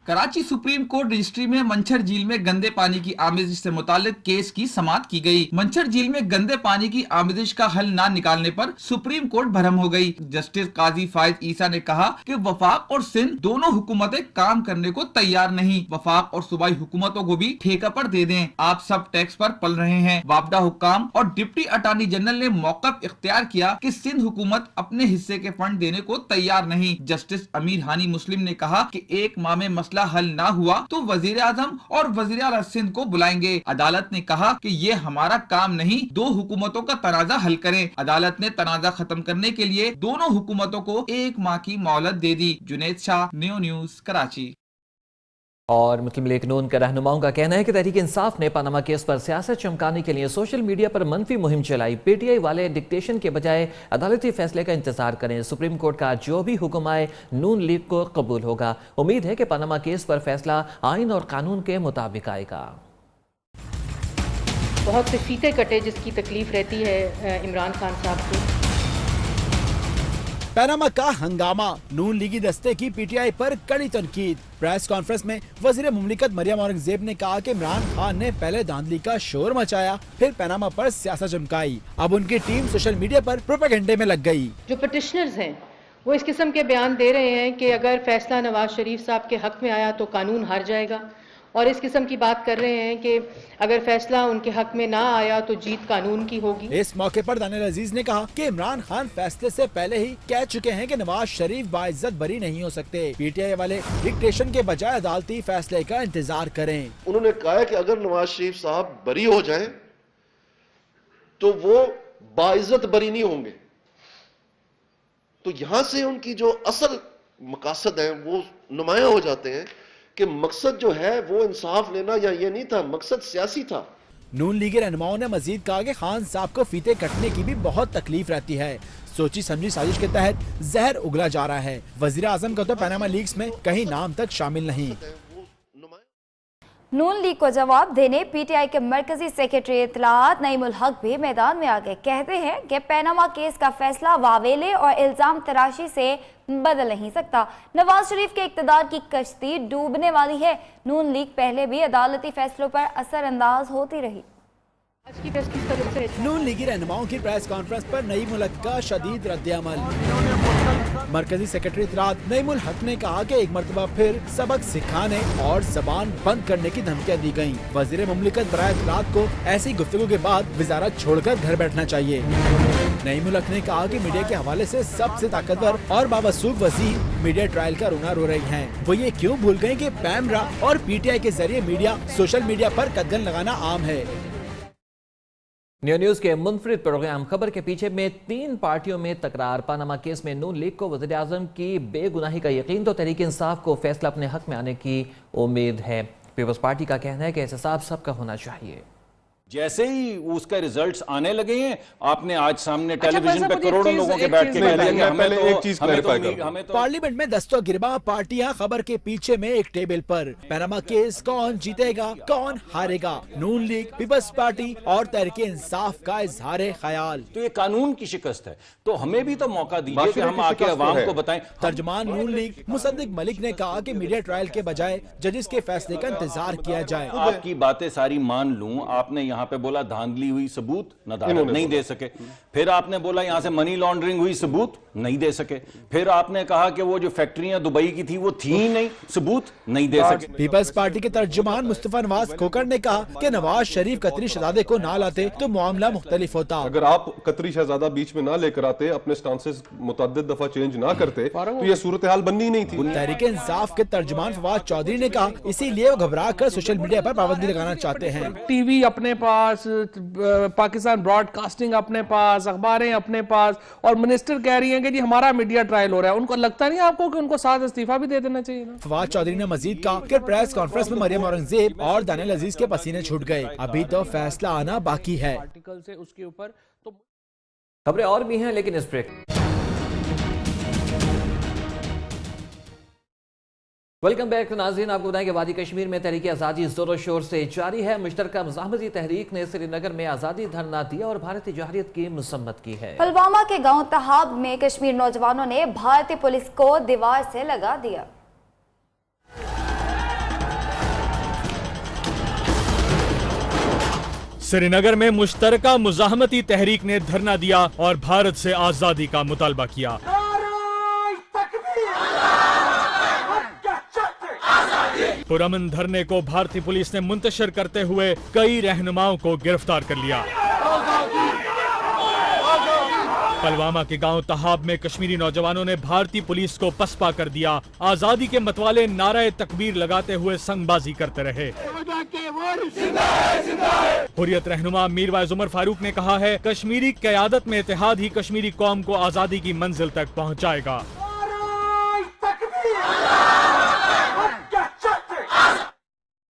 Speaker 15: Karachi supreme court registry में मंछर झील में गंदे पानी की आमेजिश से मुतालिक केस की समाअत की गई। मंछर झील में गंदे पानी की आमेजिश का हल ना निकालने पर सुप्रीम कोर्ट भरम हो गई। जस्टिस काजी फायद ईसा ने कहा कि वफाक और सिंध दोनों हुकूमतें काम करने को तैयार नहीं। वफाक और सूबाई हुकूमतों को भी ठेका पर दे दें, आप सब टैक्स पर पल रहे हैं। वापडा हुक्काम और डिप्टी अटॉर्नी जनरल ने मौक़िफ़ इख्तियार किया कि सिंध हुकूमत अपने हिस्से के फंड देने को तैयार नहीं। जस्टिस अमीर हानी मुस्लिम ने कहा कि 1 माह में मसला हल ना हुआ तो वजीर आजम और वजीर आला सिंध को बुलाएंगे। अदालत ने कहा कि ये हमारा काम नहीं, 2 हुकूमतों का तनाजा हल करें। अदालत ने तनाजा खत्म करने के लिए दोनों हुकूमतों को 1 माह की मोहलत दे दी। Junaid Shah, Neo News, Karachi.
Speaker 3: और मुस्लिम लीग नून के रहनुमाओं का कहना है कि तहरीक इंसाफ ने पनामा केस पर सियासत चमकाने के लिए सोशल मीडिया पर मनफी मुहिम चलाई। पीटीआई वाले डिक्टेशन के बजाय अदालती फैसले का इंतजार करें। सुप्रीम कोर्ट का जो भी हुक्म आए नून लीग को कबूल होगा। उम्मीद है कि पनामा केस पर फैसला आइन और कानून के मुताबिक आएगा।
Speaker 16: बहुत से फीते कटे जिसकी तकलीफ रहती है इमरान खान साहब को।
Speaker 17: पनामा का हंगामा, नून लीगी दस्ते की पीटीआई पर कड़ी तनकीद। प्रेस कॉन्फ्रेंस में वजीर मुमलिकत मरियम औरंगजेब ने कहा कि इमरान खान ने पहले धांधली का शोर मचाया, फिर पनामा पर सियासत चमकाई। अब उनकी टीम सोशल मीडिया पर प्रोपेगेंडे में लग गई।
Speaker 16: जो पिटिशनर्स हैं वो इस किस्म के बयान दे रहे हैं कि अगर फैसला नवाज शरीफ साहब के हक में आया तो कानून हार जाएगा और इस किस्म की बात कर रहे हैं कि अगर फैसला उनके हक में ना आया तो जीत कानून की होगी।
Speaker 17: इस मौके पर दानियल अजीज ने कहा कि इमरान खान फैसले से पहले ही कह चुके हैं कि नवाज शरीफ बाइज्जत बरी नहीं हो सकते। पीटीआई वाले डिक्टेशन के बजाय अदालती फैसले का इंतजार करें।
Speaker 18: उन्होंने कहा है कि अगर नवाज शरीफ साहब बरी हो जाएं तो वो बाइज्जत बरी नहीं होंगे। तो यहां से उनकी जो असल मकासद हैं वो नुमाया हो जाते हैं कि मकसद जो है वो इंसाफ लेना या ये नहीं था, मकसद सियासी था।
Speaker 17: नून लीगी रहनुमाओं ने मजीद कहा कि खान साहब को फीते कटने की भी बहुत तकलीफ रहती है। सोची समझी साजिश के तहत जहर उगला जा रहा है। वजीर आजम का तो पनामा लीक्स में कहीं नाम तक शामिल नहीं।
Speaker 1: नून लीग को जवाब देने पीटीआई के मरकजी सेक्रेटरी इत्तलात नईमुल हक भी मैदान में आ गए। कहते हैं कि पनामा केस का फैसला वावेले और इल्जाम तराशी से बदल नहीं सकता। नवाज शरीफ के इक्तदार की कश्ती डूबने वाली है। नून लीग पहले भी अदालती फैसलों पर असरअंदाज होती रही।
Speaker 17: नून लीगी रहनुमाओं की प्रेस कॉन्फ्रेंस पर नईमुल हक का शदीद रद्द-ए-अमल। मरकजी सेक्रेटरी इत्तलात नईमुल हक ने कहा कि एक मरतबा फिर सबक सिखाने और जबान बंद करने की धमकियां दी गयी। वजीर मुमलिकत बराए इत्तलात को ऐसी गुफ्तगू के बाद वजारत छोड़कर घर बैठना चाहिए। नईमुल हक ने कहा कि मीडिया के हवाले से सबसे ताकतवर और बावसूख वजीर मीडिया ट्रायल का रोना रो रही हैं। वो ये क्यों भूल गए कि पैमरा और पीटीआई के जरिए मीडिया सोशल मीडिया पर कदगन लगाना आम है।
Speaker 3: न्यूज़ के मुनफरिद प्रोग्राम खबर के पीछे में 3 पार्टियों में तकरार। पनामा केस में नून लीग को वज़ीर आज़म की बेगुनाही का यकीन तो तहरीक इंसाफ को फैसला अपने हक में आने की उम्मीद है। पीपल्स पार्टी का कहना है कि एहतसाब सबका होना चाहिए।
Speaker 19: जैसे ही उसका रिजल्ट्स आने लगे हैं, आपने आज सामने टेलीविजन पे करोड़ों लोगों के बैठ के
Speaker 17: पार्लियामेंट में दस्तों गिरबा पार्टियां खबर के पीछे में एक टेबल पर। पनामा केस कौन जीतेगा कौन हारेगा, नून लीग, पीपल्स पार्टी और तहरीक इंसाफ का इजहार ख्याल।
Speaker 19: तो ये कानून की शिकस्त है, तो हमें भी तो मौका दीजिए कि हम आके अवाम को बताएं।
Speaker 17: तर्जमान नून लीग मुसद्दिक मलिक ने कहा कि मीडिया ट्रायल के बजाय जजेस के फैसले का इंतजार किया जाए।
Speaker 19: आपकी बातें सारी मान लूं, आपने यहाँ पे बोला धांधली हुई, सबूत नहीं दे सके। फिर आपने बोला यहाँ से मनी लॉन्ड्रिंग हुई, सबूत नहीं दे सके। फिर आपने कहा कि वो जो फैक्ट्रियां दुबई की थी वो थी ही नहीं, सबूत नहीं दे सके।
Speaker 17: पीपल्स पार्टी के तर्जुमान मुस्तफा नवाज खोकर ने कहा कि नवाज शरीफ कतरी शहजादे को ना लाते तो मामला मुख्तलिफ होता।
Speaker 20: अगर आप कतरी शहजादा बीच में ना लेकर आते, अपने स्टांसेस मुतअद्दिद दफा चेंज ना करते तो ये सूरत हाल बननी नहीं थी।
Speaker 17: तहरीक इंसाफ के तर्जुमान फवाद चौधरी ने कहा इसीलिए वो घबरा कर सोशल मीडिया पर पाबंदी लगाना चाहते हैं।
Speaker 21: टीवी अपने पास, पाकिस्तान ब्रॉडकास्टिंग अपने पास, अखबारें अपने पास, और मिनिस्टर कह रही हैं कि जी हमारा मीडिया ट्रायल हो रहा है। उनको लगता नहीं आपको कि उनको साथ इस्तीफा भी दे देना चाहिए ना?
Speaker 17: फवाद चौधरी ने मजीद कहा कि प्रेस कॉन्फ्रेंस में मरियम औरंगजेब और दानियल अजीज के पसीने छूट गए, अभी तो फैसला आना बाकी है।
Speaker 21: आर्टिकल से उसके ऊपर तो
Speaker 3: खबरें और भी हैं, लेकिन इस ब्रेक। वेलकम बैक नाज़रीन, आपको बताएं कि वादी कश्मीर में तहरीक आज़ादी जोरों शोर से जारी है। मुश्तरका मुज़ाहमती तहरीक ने श्रीनगर में आज़ादी धरना दिया और भारतीय जौहरियत की मसम्मत की है।
Speaker 1: पुलवामा के गांव तहाब में कश्मीर नौजवानों ने भारतीय पुलिस को दीवार से लगा दिया।
Speaker 12: श्रीनगर में मुश्तरका मुज़ाहमती तहरीक ने धरना दिया और भारत से आज़ादी का मुतालबा किया। पुरअमन धरने को भारतीय पुलिस ने मुंतशिर करते हुए कई रहनुमाओं को गिरफ्तार कर लिया। पुलवामा के गांव तहाब में कश्मीरी नौजवानों ने भारतीय पुलिस को पसपा कर दिया। आजादी के मतवाले नारे तकबीर लगाते हुए संगबाजी करते रहे। हुर्रियत रहनुमा मीरवाइज उमर फारूक ने कहा है, कश्मीरी क़यादत में इत्तेहाद ही कश्मीरी कौम को आजादी की मंजिल तक पहुंचाएगा।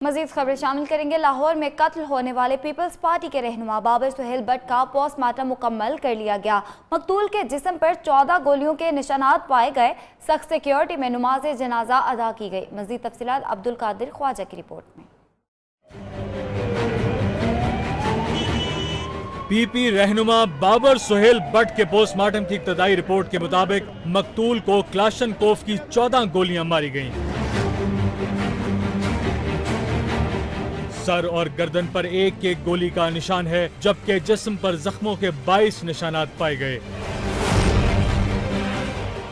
Speaker 1: मजीद खबरें शामिल करेंगे। लाहौर में कत्ल होने वाले पीपल्स पार्टी के रहनुमा बाबर सुहेल भट्ट का पोस्टमार्टम मुकम्मल कर लिया गया। मकतूल के जिस्म पर 14 गोलियों के निशानात पाए गए। सख्त सिक्योरिटी में नमाज जनाजा अदा की गई। मजीद तफसीलात अब्दुल कादिर ख्वाजा की रिपोर्ट में।
Speaker 12: पीपी रहनुमा बाबर सुहेल भट्ट के पोस्टमार्टम की इब्तदाई रिपोर्ट के मुताबिक मकतूल को क्लाशनकोफ की 14 गोलियां मारी गईं। सर और गर्दन पर एक एक गोली का निशान है, जबकि जिस्म पर जख्मों के 22 निशानात पाए गए।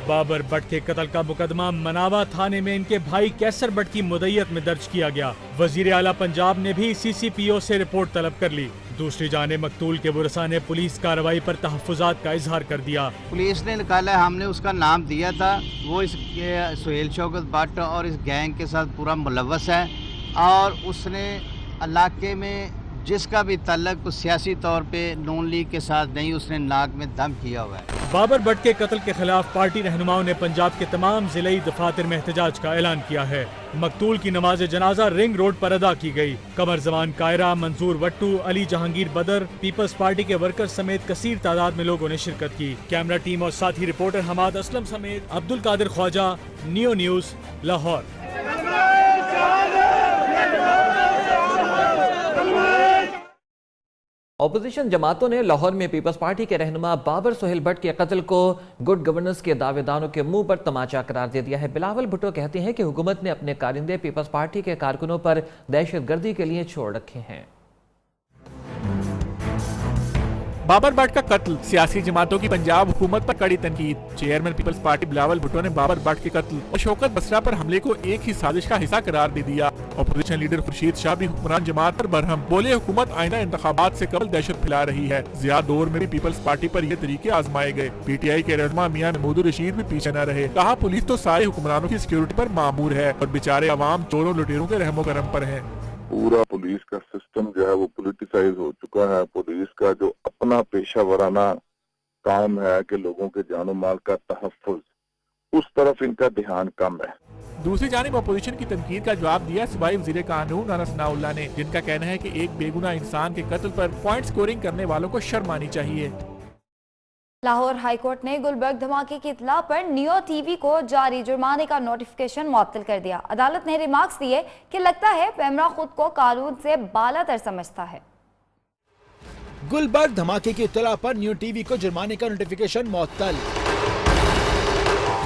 Speaker 12: बाबर भट्ट के कत्ल का मुकदमा मनावा थाने में इनके भाई कैसर भट्ट की मुद्दत में दर्ज किया गया। वजीर आला पंजाब ने भी CCPO से रिपोर्ट तलब कर ली। दूसरी जाने मकतूल के बुरसा ने पुलिस कार्रवाई पर तहफ्फुज़ात का इजहार कर दिया।
Speaker 4: पुलिस ने निकाला, हमने उसका नाम दिया था, वो इस सुहेल शौकत भट्ट और इस गैंग के साथ पूरा मुलव्वस है और उसने इलाके में जिसका भी तल्लक सियासी तौर पे नून लीग के साथ नहीं, उसने नाक में दम किया हुआ है।
Speaker 12: बाबर भट्ट के कत्ल के खिलाफ पार्टी रहनुमाओं ने पंजाब के तमाम जिले दफातर में एहतजाज का ऐलान किया है। मकतूल की नमाज जनाजा रिंग रोड पर अदा की गई। कमर जमान कायरा, मंजूर वट्टू, अली जहांगीर बदर, पीपल्स पार्टी के वर्कर्स समेत कसीर तादाद में लोगों ने शिरकत की। कैमरा टीम और साथी रिपोर्टर हमाद असलम समेत Abdul Qadir Khawaja, neo news, Lahore.
Speaker 3: Opposition जमातों ने लाहौर में पीपल्स पार्टी के रहनुमा बाबर सोहेल भट्ट के कत्ल को गुड गवर्नेंस के दावेदारों के मुंह पर तमाचा करार दे दिया है। बिलावल भुट्टो कहते हैं कि हुकूमत ने अपने कारिंदे पीपल्स पार्टी के कारकुनों पर दहशतगर्दी के लिए छोड़ रखे हैं।
Speaker 17: बाबर भट्ट का कत्ल, सियासी जमातों की पंजाब हुकूमत पर कड़ी तनकीद। चेयरमैन पीपल्स पार्टी बिलावल भुट्टो ने बाबर भट्ट के कत्ल और शौकत बसरा पर हमले को एक ही साजिश का हिस्सा करार दे दिया। ऑपोजिशन लीडर खुर्शीद शाह भी हुक्मरान जमात पर बरहम, बोले हुकूमत आइंदा इंतखाबात से कबल दहशत फैला रही है। जिया दौर में भी पीपल्स पार्टी पर ये तरीके आजमाए गए। PTI के रहनुमा मियां महमूद रशीद भी पीछे न रहे। कहा पुलिस तो सारे हुक्मरानों की सिक्योरिटी पर मामूर है और बेचारे अवाम चोरों लुटेरों के रहमो करम पर है।
Speaker 7: पूरा पुलिस का सिस्टम जो है वो पॉलिटिसाइज हो चुका है। पुलिस का जो अपना पेशा वराना काम है कि लोगों के जानो माल का तहफ्फुज, उस तरफ इनका ध्यान कम है।
Speaker 17: दूसरी जानिब अपोजिशन की तनकीद का जवाब दिया सूबाई वज़ीर कानून राना सनाउल्लाह ने, जिनका कहना है कि एक बेगुनाह इंसान के कत्ल पर पॉइंट स्कोरिंग करने वालों को शर्म आनी चाहिए।
Speaker 1: लाहौर हाई कोर्ट ने गुलबर्ग धमाके की इत्तला पर नियो TV को जारी जुर्माने का नोटिफिकेशन मुअत्तल कर दिया। अदालत ने रिमार्क्स दिए कि लगता है पैमरा खुद को कानून से बालातर समझता है।
Speaker 17: गुलबर्ग धमाके की इत्तला पर नियो TV को जुर्माने का नोटिफिकेशन मुअत्तल।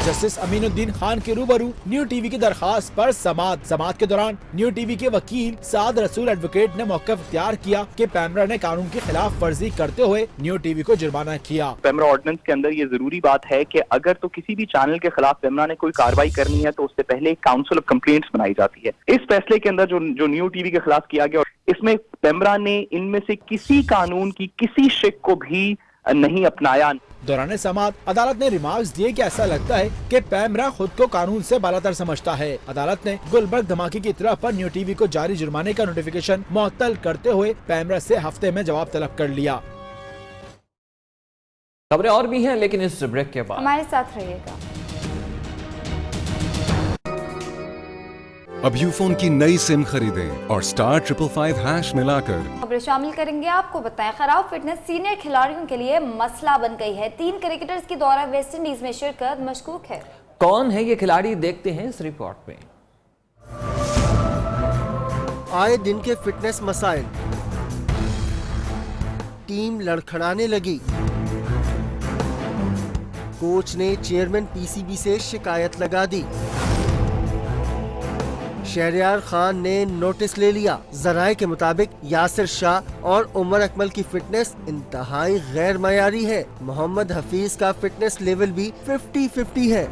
Speaker 17: जस्टिस अमीनुद्दीन खान के रूबरू न्यू टीवी की दरखास्त पर समाअत के दौरान न्यू टीवी के वकील साद रसूल एडवोकेट ने मौक़िफ़ इख्तियार किया कि पैमरा ने कानून की खिलाफ वर्जी करते हुए न्यू टीवी को जुर्माना किया।
Speaker 22: पैमरा ऑर्डिनेंस के अंदर ये जरूरी बात है कि अगर तो किसी भी चैनल के खिलाफ पैमरा ने कोई कार्रवाई करनी है तो उससे पहले काउंसिल ऑफ कंप्लेंट्स बनाई जाती है। इस फैसले के अंदर जो न्यू टीवी के खिलाफ किया गया, इसमें पैमरा ने इनमें से किसी कानून की किसी शिक को भी नहीं अपनाया।
Speaker 17: दौरान समाअत अदालत ने रिमार्क्स दिए कि ऐसा लगता है कि पैमरा खुद को कानून से बालातर समझता है। अदालत ने गुलबर्ग धमाके की इत्तला पर न्यू टीवी को जारी जुर्माने का नोटिफिकेशन मुअत्तल करते हुए पैमरा से हफ्ते में जवाब तलब कर लिया।
Speaker 3: खबरें और भी हैं, लेकिन इस ब्रेक के बाद
Speaker 1: हमारे साथ रहिएगा।
Speaker 23: अब यूफोन की नई सिम खरीदें और *555# मिलाकर
Speaker 1: खबरें शामिल करेंगे। आपको बताएं, खराब फिटनेस सीनियर खिलाड़ियों के लिए मसला बन गई है। 3 क्रिकेटर्स की दौरा वेस्ट इंडीज में शिरकत मशकूक है।
Speaker 3: कौन है ये खिलाड़ी, देखते हैं इस रिपोर्ट में।
Speaker 24: आए दिन के फिटनेस मसाइल, टीम लड़खड़ाने लगी। कोच ने चेयरमैन PCB से शिकायत लगा दी। शहरयार खान ने नोटिस ले लिया। जराए के मुताबिक यासिर शाह और उमर अकमल की फिटनेस इंतहाई गैर मयारी है। मोहम्मद हफीज का फिटनेस लेवल भी 50-50 है।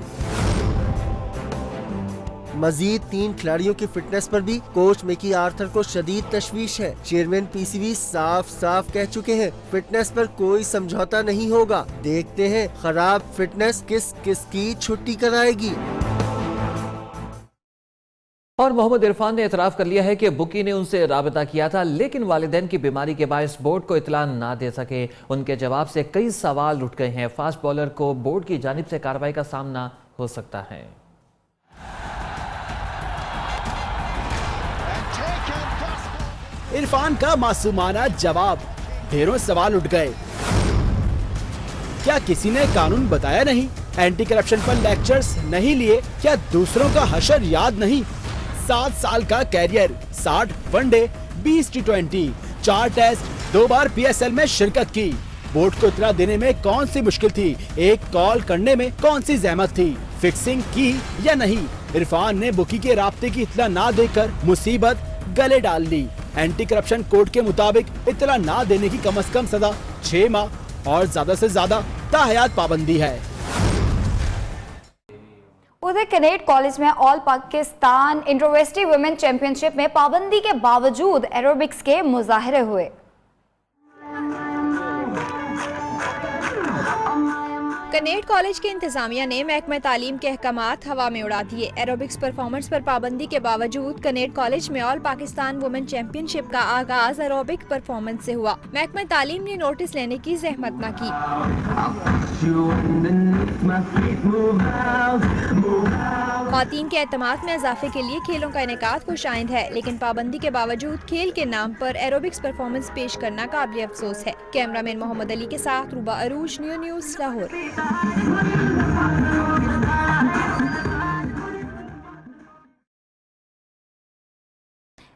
Speaker 24: मजीद 3 खिलाड़ियों की फिटनेस पर भी कोच मिकी आर्थर को शदीद तशवीश है। चेयरमैन PCB साफ कह चुके हैं फिटनेस पर कोई समझौता नहीं होगा। देखते हैं खराब फिटनेस किस की छुट्टी कराएगी।
Speaker 3: और मोहम्मद इरफान ने एतराफ़ कर लिया है कि बुकी ने उनसे राबता किया था, लेकिन वालिदैन की बीमारी के बायस बोर्ड को इतला ना दे सके। उनके जवाब से कई सवाल उठ गए हैं। फास्ट बॉलर को बोर्ड की जानिब से कार्रवाई का सामना हो सकता है।
Speaker 17: इरफान का मासूमाना जवाब, ढेरों सवाल उठ गए। क्या किसी ने कानून बताया नहीं? एंटी करप्शन पर लेक्चर्स नहीं लिए? क्या दूसरों का हशर याद नहीं? 7 साल का कैरियर, 60 वनडे, 20 T20, 4 टेस्ट, 2 बार PSL में शिरकत की। बोर्ड को इतला देने में कौन सी मुश्किल थी? एक कॉल करने में कौन सी जहमत थी? फिक्सिंग की या नहीं? इरफान ने बुकी के राब्ते की इतला ना देकर मुसीबत गले डाल ली। एंटी करप्शन कोड के मुताबिक इतला ना देने की कम से कम सजा 6 माह और ज्यादा से ज्यादा ताहयात पाबंदी है।
Speaker 1: उधर कनेट कॉलेज में all Pakistan inter-university women championship में पाबंदी के बावजूद एरोबिक्स के मुजाहरे हुए।
Speaker 2: कनेट कॉलेज के इंतजामिया ने महकमा तालीम के अहकामात हवा में उड़ा दिए। एरोबिक्स परफॉर्मेंस पर पाबंदी के बावजूद कनेट कॉलेज में ऑल पाकिस्तान वुमेन चैंपियनशिप का आगाज एरोबिक परफॉर्मेंस से हुआ। महकमा तालीम ने नोटिस लेने की जहमत न की। ख़वातीन के एतमाद में इजाफे के लिए खेलों का इनेकाद खुशाइंद है, लेकिन पाबंदी के बावजूद खेल के नाम पर एरोबिक्स परफॉर्मेंस पेश करना काबिल अफसोस है। कैमरामैन मोहम्मद अली के साथ रूबा अरूज, न्यूज़ लाहौर।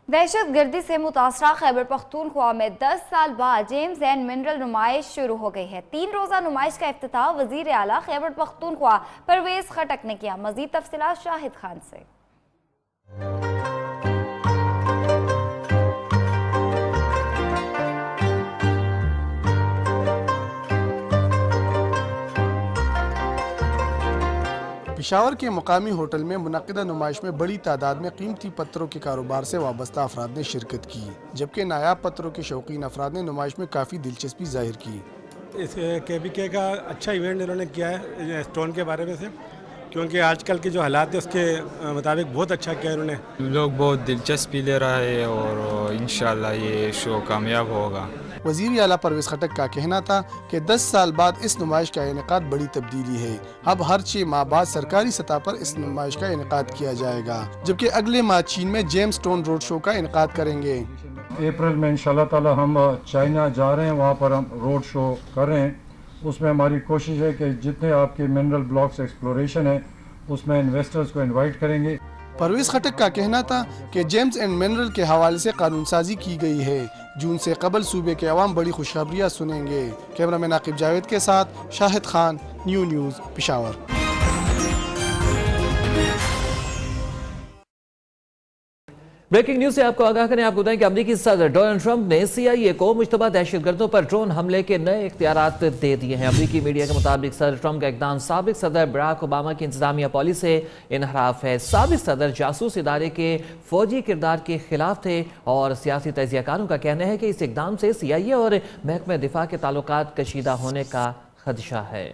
Speaker 1: दहशतगर्दी से मुतासरा खैबर पख्तूनख्वा में 10 साल बाद जेम्स एंड मिनरल नुमाइश शुरू हो गई है। 3 रोज़ा नुमाइश का इफ्तिताह वज़ीर आला खैबर पख्तूनख्वा परवेज खटक ने किया। मज़ीद तफसीलात शाहिद खान से।
Speaker 5: पेशावर के मुकामी होटल में मुनक़िदा नुमाइश में बड़ी तादाद में कीमती पत्थरों के कारोबार से वाबस्ता अफराद ने शिरकत की, जबकि नायाब पत्थरों के शौकीन अफराद ने नुमाइश में काफ़ी दिलचस्पी जाहिर की।
Speaker 6: इस KBK का अच्छा इवेंट इन्होंने किया है स्टोन के बारे में से, क्योंकि आजकल के जो हालात है उसके मुताबिक बहुत अच्छा किया इन्होंने।
Speaker 9: लोग बहुत दिलचस्पी ले रहा है और इंशाल्लाह ये शो कामयाब होगा।
Speaker 5: वज़ीर आला परवेज खटक का कहना था कि 10 साल बाद इस नुमाइश का इनेकाद बड़ी तब्दीली है। अब हर 6 माह बाद सरकारी सतह पर इस नुमाइश का इनेकाद किया जाएगा, जबकि अगले माह चीन में जेम्स टाउन रोड शो का इनेकाद करेंगे।
Speaker 10: अप्रैल में इंशाल्लाह ताला हम चाइना जा रहे हैं, वहाँ पर हम रोड शो कर रहे हैं। उसमें हमारी कोशिश है कि जितने आपके मिनरल ब्लॉक्स एक्सप्लोरेशन है उसमें इन्वेस्टर्स को इनवाइट करेंगे।
Speaker 5: परवेज खटक का कहना था कि जेम्स एंड मिनरल के हवाले से कानून साजी की गई है। जून से कबल सूबे के अवाम बड़ी खुशखबरियाँ सुनेंगे। कैमरामैन आकिब जावेद के साथ Shahid Khan, news Peshawar.
Speaker 3: Breaking news से आपको आगाह करें, आपको बताएं कि अमेरिकी सदर डोनाल्ड ट्रंप ने CIA को मुश्तबा दहशतगर्दों पर ड्रोन हमले के नए इख्तियारात दे दिए हैं। अमेरिकी मीडिया के मुताबिक सदर ट्रंप का इकदाम साबिक सदर बराक ओबामा की इंतजामिया पॉलिसी से इनहराफ है। साबिक सदर जासूस इदारे के फौजी किरदार के खिलाफ थे और सियासी तजियाकारों का कहना है कि इस इकदाम से CIA और महकमे दिफा के ताल्लुकात कशीदा होने का खदशा है।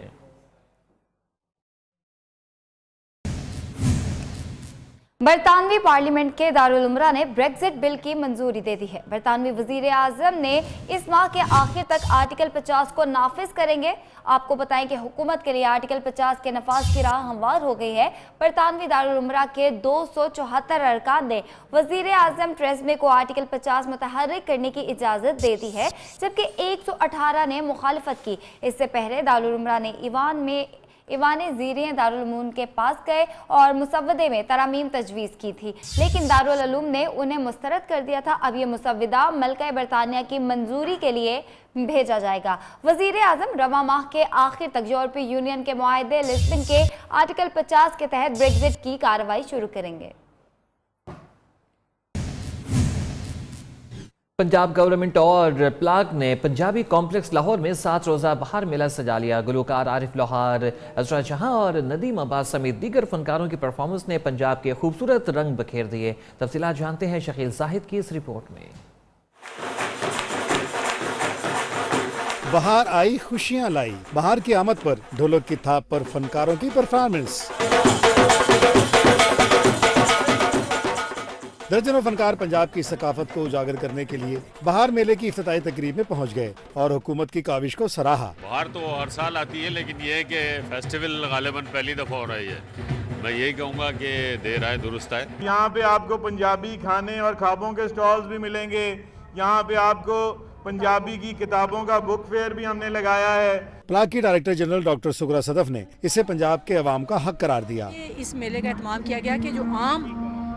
Speaker 1: बरतानवी पार्लियामेंट के दारुल उमरा ने ब्रेक्जिट बिल की मंजूरी दे दी है। बरतानवी वजीर आजम ने इस माह के आखिर तक आर्टिकल 50 को नाफिज करेंगे। आपको बताएं कि हुकूमत के लिए आर्टिकल 50 के नफाज की राह हमवार हो गई है। बरतानवी दारुल उमरा के 274 अरकान ने वजीर आजम ट्रेजमे को आर्टिकल 50 मुतहर्रिक करने की इजाज़त दे दी है, जबकि 118 ने मुखालफत की। इससे पहले दारुल उमरा ने ईवान ज़ीरियन दारुल उलूम के पास गए और मुसव्वदे में तरामीम तजवीज़ की थी, लेकिन दारुल उलूम ने उन्हें मुस्तरद कर दिया था। अब ये मुसव्वदा मलका बरतानिया की मंजूरी के लिए भेजा जाएगा। वज़ीर आज़म रवा माह के आखिर तक यूरोपीय यूनियन के मुआहदे लिस्बन के आर्टिकल 50 के तहत ब्रेक्जिट की कार्रवाई शुरू करेंगे।
Speaker 3: पंजाब गवर्नमेंट और प्लाग ने पंजाबी कॉम्प्लेक्स लाहौर में 7 रोज़ा बहार मेला सजा लिया। गुलकार आरिफ लोहार, अजरा जहां और नदीम अब्बास समेत दीगर फनकारों की परफॉर्मेंस ने पंजाब के खूबसूरत रंग बखेर दिए। तफसीलात जानते हैं शकील जाहिद की इस रिपोर्ट में।
Speaker 17: बहार आई खुशियां लाई, बहार की आमद पर ढोलक की थाप पर फनकारों की परफॉर्मेंस। दर्जनों फनकार पंजाब की सकाफत को उजागर करने के लिए बहार मेले की इफ्तिताई तकरीब में पहुंच गए और हुकूमत की काविश को सराहा।
Speaker 25: बहार तो हर साल आती है, लेकिन ये है कि फेस्टिवल गालिबन पहली दफ़ा हो रही है। मैं यही कहूँगा कि देर आए दुरुस्त आए।
Speaker 26: यहाँ पे आपको पंजाबी खाने और ख्वाबों के स्टॉल्स भी मिलेंगे। यहाँ पे आपको पंजाबी की किताबों का बुक फेयर भी हमने लगाया है।
Speaker 17: प्लाग की director general doctor Sughra Sadaf ने इसे पंजाब के अवाम का हक करार दिया।
Speaker 27: इस मेले का एहतमाम किया गया कि जो आम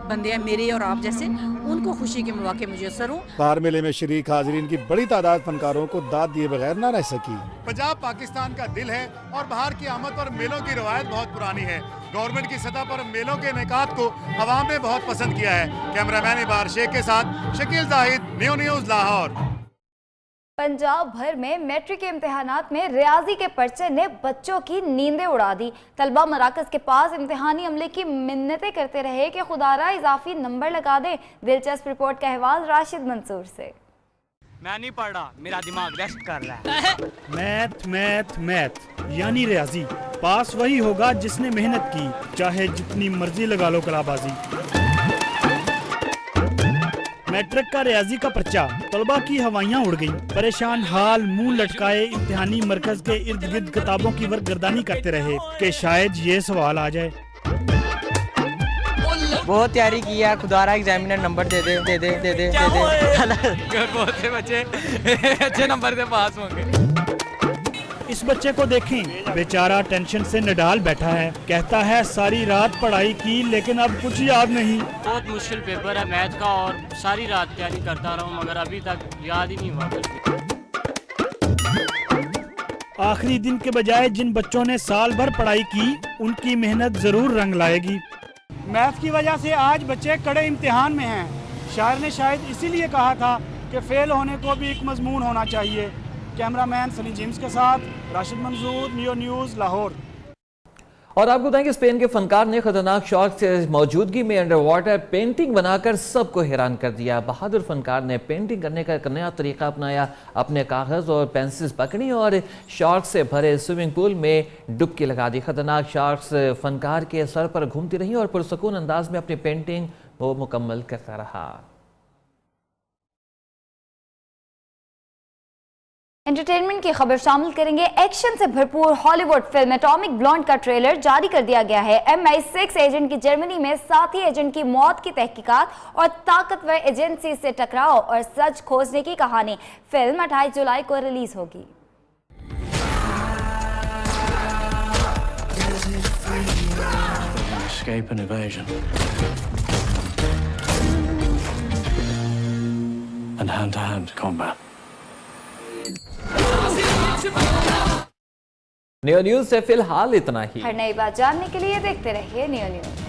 Speaker 27: बंदे हैं मेरे और आप जैसे, उनको खुशी के मौके मुयस्सर हों।
Speaker 17: बहार मेले में शरीक हाजरीन की बड़ी तादाद फनकारों को दाद दिए बगैर न रह सकी।
Speaker 28: पंजाब पाकिस्तान का दिल है और बहार की आमद पर मेलों की रवायत बहुत पुरानी है। गवर्नमेंट की सतह पर मेलों के इनेकाद को अवाम ने बहुत पसंद किया है। कैमरामैन इबार शेख के साथ शकील जाहिद, न्यूज़ लाहौर।
Speaker 1: पंजाब भर में मैट्रिक के इम्तिहानात में रियाजी के पर्चे ने बच्चों की नींदें उड़ा दी। तलबा मराकज के पास इम्तिहानी अमले की मिन्नतें करते रहे कि खुदारा इजाफी नंबर लगा दे। दिलचस्प रिपोर्ट का अहवाल राशिद मंसूर से।
Speaker 8: मैं नहीं पढ़ रहा, मेरा दिमाग रेस्ट कर रहा है।
Speaker 11: मैथ मैथ मैथ यानी रियाजी, पास वही होगा जिसने मेहनत की, चाहे जितनी मर्जी लगा लो कलाबाजी। मैट्रिक का रियाजी का पर्चा, तलबा की हवाइयाँ उड़ गईं। परेशान हाल मुंह लटकाए इम्तिहानी मरकज के इर्द गिर्द किताबों की वर्कगर्दानी करते रहे कि शायद ये सवाल आ जाए।
Speaker 8: बहुत तैयारी की है, खुदारा एग्जामिनर नंबर दे दे दे दे दे दे दे दे। बहुत से बच्चे अच्छे नंबर से पास होंगे।
Speaker 11: इस बच्चे को देखें, बेचारा टेंशन से निडाल बैठा है। कहता है सारी रात पढ़ाई की लेकिन अब कुछ याद नहीं।
Speaker 8: बहुत मुश्किल पेपर है मैथ का और सारी रात तैयारी करता रहा हूँ मगर अभी तक याद ही नहीं हुआ।
Speaker 11: आखिरी दिन के बजाय जिन बच्चों ने साल भर पढ़ाई की, उनकी मेहनत जरूर रंग लाएगी। मैथ की वजह से आज बच्चे कड़े इम्तिहान में हैं। शायर ने शायद इसीलिए कहा था कि फेल होने को भी एक मजमून होना चाहिए। कैमरामैन सनी जेम्स के साथ राशिद मंसूर, नियो न्यूज़, लाहौर।
Speaker 3: और आपको बताएं कि स्पेन के फनकार ने खतरनाक शॉर्क से मौजूदगी में अंडर वाटर पेंटिंग बनाकर सबको हैरान कर दिया। बहादुर फनकार ने पेंटिंग करने का एक नया तरीका अपनाया। अपने कागज और पेंसिल पकड़ी और शॉर्क से भरे स्विमिंग पूल में डुबकी लगा दी। खतरनाक शॉर्क्स फनकार के सर पर घूमती रही और पुरसकून अंदाज में अपनी पेंटिंग वो मुकम्मल करता रहा।
Speaker 1: एंटरटेनमेंट की खबर शामिल करेंगे। एक्शन से भरपूर हॉलीवुड फिल्म एटॉमिक ब्लॉन्ड का ट्रेलर जारी कर दिया गया है। MI6 एजेंट की जर्मनी में साथी एजेंट की मौत की तहकीकात और ताकतवर एजेंसी से टकराव और सच खोजने की कहानी। फिल्म 28 जुलाई को रिलीज होगी।
Speaker 13: Escape and evasion. And hand-to-hand combat.
Speaker 3: Neo news से फिलहाल इतना ही।
Speaker 1: हर नई बात जानने के लिए देखते रहिए नियो न्यूज़।